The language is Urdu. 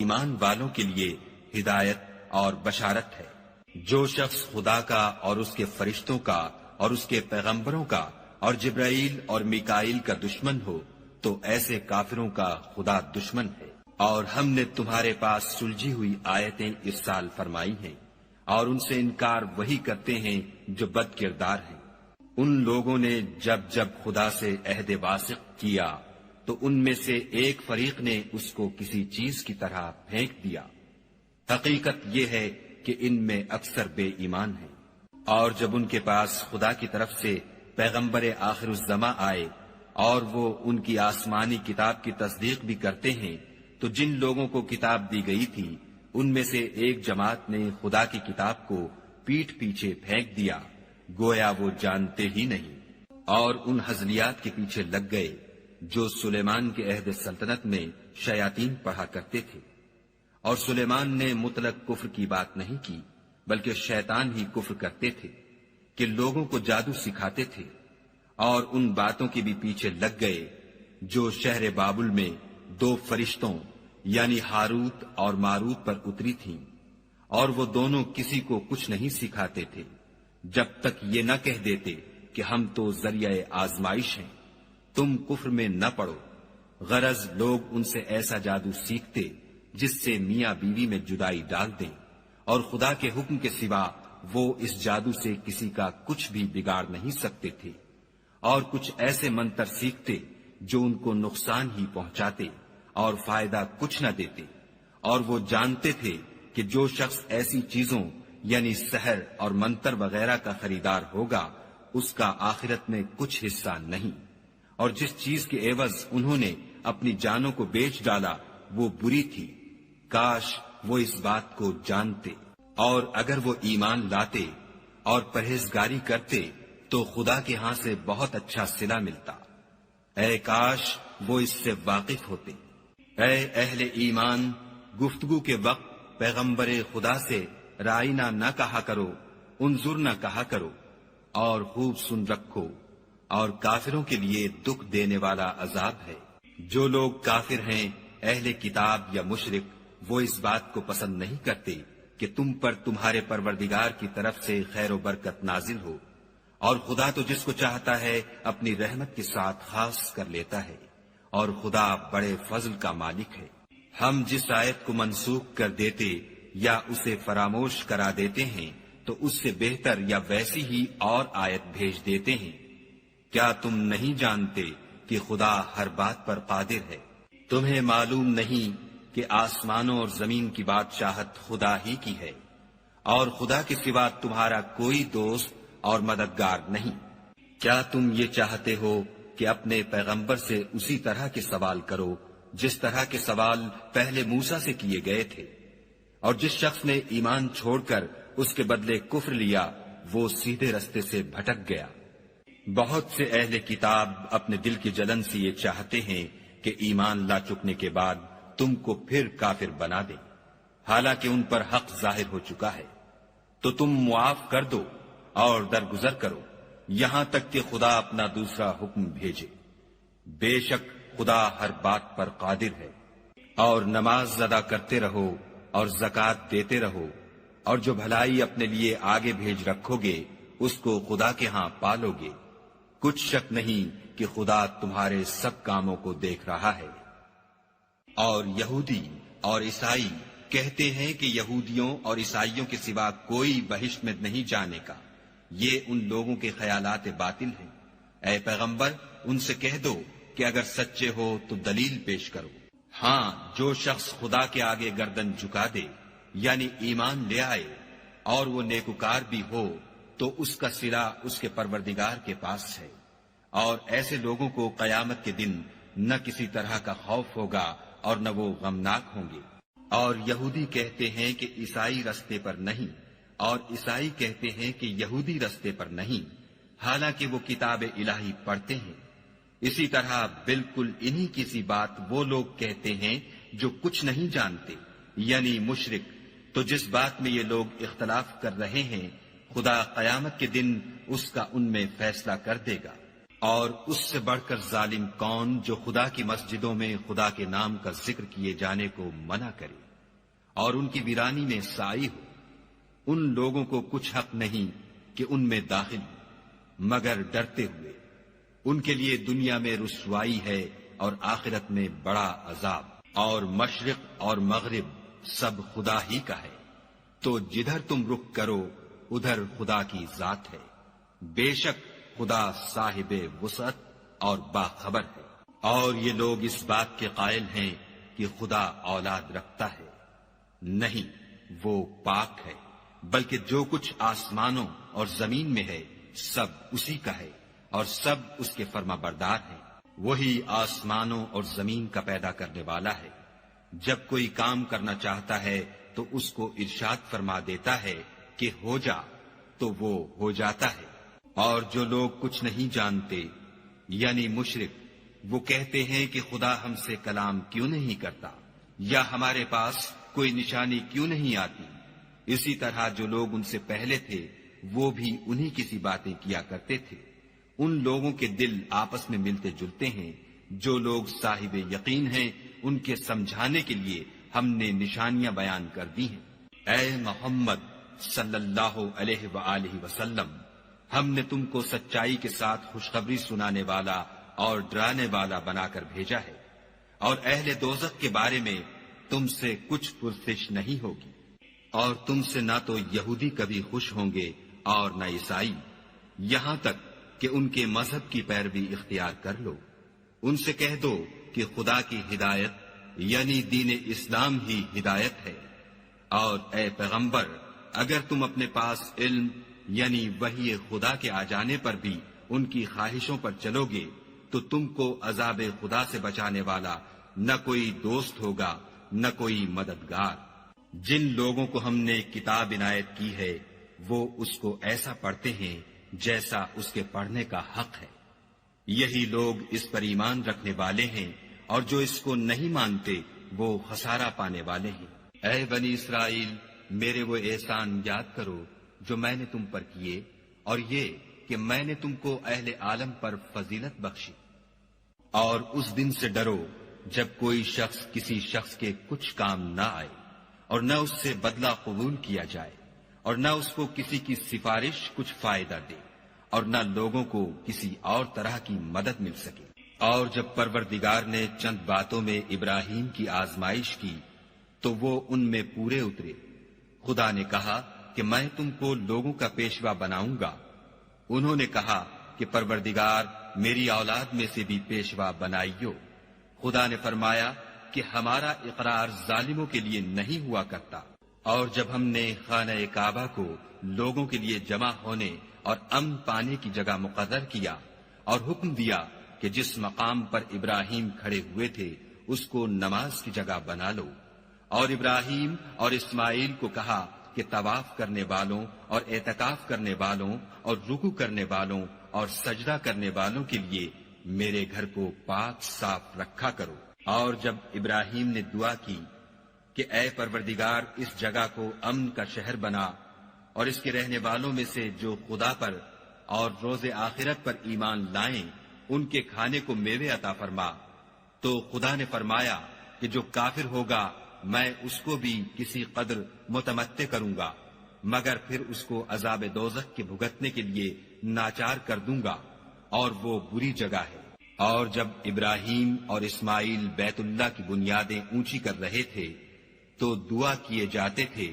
ایمان والوں کے لیے ہدایت اور بشارت ہے۔ جو شخص خدا کا اور اس کے فرشتوں کا اور اس کے پیغمبروں کا اور جبرائیل اور میکائیل کا دشمن ہو تو ایسے کافروں کا خدا دشمن ہے۔ اور ہم نے تمہارے پاس سلجھی ہوئی آیتیں ارسال فرمائی ہیں، اور ان سے انکار وہی کرتے ہیں جو بد کردار ہیں۔ ان لوگوں نے جب جب خدا سے عہد واثق کیا تو ان میں سے ایک فریق نے اس کو کسی چیز کی طرح پھینک دیا۔ حقیقت یہ ہے کہ ان میں اکثر بے ایمان ہیں۔ اور جب ان کے پاس خدا کی طرف سے پیغمبر آخر الزماں آئے اور وہ ان کی آسمانی کتاب کی تصدیق بھی کرتے ہیں تو جن لوگوں کو کتاب دی گئی تھی ان میں سے ایک جماعت نے خدا کی کتاب کو پیٹھ پیچھے پھینک دیا، گویا وہ جانتے ہی نہیں، اور ان ہزلیات کے پیچھے لگ گئے جو سلیمان کے عہد سلطنت میں شیاطین پڑھا کرتے تھے۔ اور سلیمان نے مطلق کفر کی بات نہیں کی بلکہ شیطان ہی کفر کرتے تھے کہ لوگوں کو جادو سکھاتے تھے، اور ان باتوں کے بھی پیچھے لگ گئے جو شہر بابل میں 2 فرشتوں یعنی ہاروت اور ماروت پر اتری تھیں، اور وہ دونوں کسی کو کچھ نہیں سکھاتے تھے جب تک یہ نہ کہہ دیتے کہ ہم تو ذریعہ آزمائش ہیں، تم کفر میں نہ پڑو۔ غرض لوگ ان سے ایسا جادو سیکھتے جس سے میاں بیوی میں جدائی ڈال دیں، اور خدا کے حکم کے سوا وہ اس جادو سے کسی کا کچھ بھی بگاڑ نہیں سکتے تھے، اور کچھ ایسے منتر سیکھتے جو ان کو نقصان ہی پہنچاتے اور فائدہ کچھ نہ دیتے، اور وہ جانتے تھے کہ جو شخص ایسی چیزوں یعنی سحر اور منتر وغیرہ کا خریدار ہوگا اس کا آخرت میں کچھ حصہ نہیں، اور جس چیز کے عوض انہوں نے اپنی جانوں کو بیچ ڈالا وہ بری تھی، کاش وہ اس بات کو جانتے۔ اور اگر وہ ایمان لاتے اور پرہیزگاری کرتے تو خدا کے ہاں سے بہت اچھا صلہ ملتا، اے کاش وہ اس سے واقف ہوتے۔ اے اہل ایمان، گفتگو کے وقت پیغمبر خدا سے رائنا نہ کہا کرو، انظر نہ کہا کرو، اور خوب سن رکھو، اور کافروں کے لیے دکھ دینے والا عذاب ہے۔ جو لوگ کافر ہیں، اہل کتاب یا مشرک، وہ اس بات کو پسند نہیں کرتے کہ تم پر تمہارے پروردگار کی طرف سے خیر و برکت نازل ہو، اور خدا تو جس کو چاہتا ہے اپنی رحمت کے ساتھ خاص کر لیتا ہے، اور خدا بڑے فضل کا مالک ہے۔ ہم جس آیت کو منسوخ کر دیتے یا اسے فراموش کرا دیتے ہیں تو اس سے بہتر یا ویسی ہی اور آیت بھیج دیتے ہیں۔ کیا تم نہیں جانتے کہ خدا ہر بات پر قادر ہے؟ تمہیں معلوم نہیں کہ آسمانوں اور زمین کی بادشاہت خدا ہی کی ہے، اور خدا کے سوا تمہارا کوئی دوست اور مددگار نہیں۔ کیا تم یہ چاہتے ہو کہ اپنے پیغمبر سے اسی طرح کے سوال کرو جس طرح کے سوال پہلے موسیٰ سے کیے گئے تھے؟ اور جس شخص نے ایمان چھوڑ کر اس کے بدلے کفر لیا وہ سیدھے رستے سے بھٹک گیا۔ بہت سے اہل کتاب اپنے دل کی جلن سے یہ چاہتے ہیں کہ ایمان لا چکنے کے بعد تم کو پھر کافر بنا دیں، حالانکہ ان پر حق ظاہر ہو چکا ہے۔ تو تم معاف کر دو اور درگزر کرو یہاں تک کہ خدا اپنا دوسرا حکم بھیجے۔ بے شک خدا ہر بات پر قادر ہے۔ اور نماز ادا کرتے رہو اور زکوٰۃ دیتے رہو، اور جو بھلائی اپنے لیے آگے بھیج رکھو گے اس کو خدا کے ہاں پالو گے۔ کچھ شک نہیں کہ خدا تمہارے سب کاموں کو دیکھ رہا ہے۔ اور یہودی اور عیسائی کہتے ہیں کہ یہودیوں اور عیسائیوں کے سوا کوئی بہشت میں نہیں جانے کا، یہ ان لوگوں کے خیالات باطل ہیں۔ اے پیغمبر ان سے کہہ دو کہ اگر سچے ہو تو دلیل پیش کرو۔ ہاں، جو شخص خدا کے آگے گردن جھکا دے یعنی ایمان لے آئے اور وہ نیکوکار بھی ہو تو اس کا صلہ اس کے پروردگار کے پاس ہے، اور ایسے لوگوں کو قیامت کے دن نہ کسی طرح کا خوف ہوگا اور نہ وہ غمناک ہوں گے۔ اور یہودی کہتے ہیں کہ عیسائی رستے پر نہیں، اور عیسائی کہتے ہیں کہ یہودی رستے پر نہیں، حالانکہ وہ کتاب الہی پڑھتے ہیں۔ اسی طرح بالکل انہی کی سی بات وہ لوگ کہتے ہیں جو کچھ نہیں جانتے یعنی مشرک۔ تو جس بات میں یہ لوگ اختلاف کر رہے ہیں خدا قیامت کے دن اس کا ان میں فیصلہ کر دے گا۔ اور اس سے بڑھ کر ظالم کون جو خدا کی مسجدوں میں خدا کے نام کا ذکر کیے جانے کو منع کرے۔ اور ان کی ویرانی میں سائی ہو، ان لوگوں کو کچھ حق نہیں کہ ان میں داخل ہو مگر ڈرتے ہوئے۔ ان کے لیے دنیا میں رسوائی ہے اور آخرت میں بڑا عذاب۔ اور مشرق اور مغرب سب خدا ہی کا ہے، تو جدھر تم رخ کرو ادھر خدا کی ذات ہے۔ بے شک خدا صاحب وسعت اور باخبر ہے۔ اور یہ لوگ اس بات کے قائل ہیں کہ خدا اولاد رکھتا ہے، نہیں، وہ پاک ہے، بلکہ جو کچھ آسمانوں اور زمین میں ہے سب اسی کا ہے، اور سب اس کے فرما بردار ہیں۔ وہی آسمانوں اور زمین کا پیدا کرنے والا ہے، جب کوئی کام کرنا چاہتا ہے تو اس کو ارشاد فرما دیتا ہے کہ ہو جا، تو وہ ہو جاتا ہے۔ اور جو لوگ کچھ نہیں جانتے یعنی مشرک، وہ کہتے ہیں کہ خدا ہم سے کلام کیوں نہیں کرتا، یا ہمارے پاس کوئی نشانی کیوں نہیں آتی۔ اسی طرح جو لوگ ان سے پہلے تھے وہ بھی انہی کسی باتیں کیا کرتے تھے۔ ان لوگوں کے دل آپس میں ملتے جلتے ہیں، جو لوگ صاحب یقین ہیں ان کے سمجھانے کے لیے ہم نے نشانیاں بیان کر دی ہیں۔ اے محمد صلی اللہ علیہ وآلہ وسلم، ہم نے تم کو سچائی کے ساتھ خوشخبری سنانے والا اور ڈرانے والا بنا کر بھیجا ہے، اور اہل دوزخ کے بارے میں تم سے کچھ پرسش نہیں ہوگی، اور تم سے نہ تو یہودی کبھی خوش ہوں گے اور نہ عیسائی، یہاں تک کہ ان کے مذہب کی پیروی اختیار کر لو۔ ان سے کہہ دو کہ خدا کی ہدایت یعنی دین اسلام ہی ہدایت ہے، اور اے پیغمبر اگر تم اپنے پاس علم یعنی وحی خدا کے آ جانے پر بھی ان کی خواہشوں پر چلو گے تو تم کو عذاب خدا سے بچانے والا نہ کوئی دوست ہوگا نہ کوئی مددگار۔ جن لوگوں کو ہم نے کتاب عنایت کی ہے وہ اس کو ایسا پڑھتے ہیں جیسا اس کے پڑھنے کا حق ہے، یہی لوگ اس پر ایمان رکھنے والے ہیں، اور جو اس کو نہیں مانتے وہ خسارہ پانے والے ہیں۔ اے بنی اسرائیل، میرے وہ احسان یاد کرو جو میں نے تم پر کیے، اور یہ کہ میں نے تم کو اہل عالم پر فضیلت بخشی۔ اور اس دن سے ڈرو جب کوئی شخص کسی شخص کے کچھ کام نہ آئے، اور نہ اس سے بدلہ قبول کیا جائے، اور نہ اس کو کسی کی سفارش کچھ فائدہ دے، اور نہ لوگوں کو کسی اور طرح کی مدد مل سکے۔ اور جب پروردگار نے چند باتوں میں ابراہیم کی آزمائش کی تو وہ ان میں پورے اترے۔ خدا نے کہا کہ میں تم کو لوگوں کا پیشوا بناؤں گا۔ انہوں نے کہا کہ پروردگار میری اولاد میں سے بھی پیشوا بنائیو۔ خدا نے فرمایا کہ ہمارا اقرار ظالموں کے لیے نہیں ہوا کرتا۔ اور جب ہم نے خانہ کعبہ کو لوگوں کے لیے جمع ہونے اور امن پانے کی جگہ مقرر کیا اور حکم دیا کہ جس مقام پر ابراہیم کھڑے ہوئے تھے اس کو نماز کی جگہ بنا لو، اور ابراہیم اور اسماعیل کو کہا کہ طواف کرنے والوں اور اعتکاف کرنے والوں اور رکوع کرنے والوں اور سجدہ کرنے والوں کے لیے میرے گھر کو پاک صاف رکھا کرو۔ اور جب ابراہیم نے دعا کی کہ اے پروردگار اس جگہ کو امن کا شہر بنا، اور اس کے رہنے والوں میں سے جو خدا پر اور روز آخرت پر ایمان لائیں ان کے کھانے کو میوے عطا فرما، تو خدا نے فرمایا کہ جو کافر ہوگا میں اس کو بھی کسی قدر متمتع کروں گا، مگر پھر اس کو عذاب دوزخ کے بھگتنے کے لیے ناچار کر دوں گا، اور وہ بری جگہ ہے۔ اور جب ابراہیم اور اسماعیل بیت اللہ کی بنیادیں اونچی کر رہے تھے تو دعا کیے جاتے تھے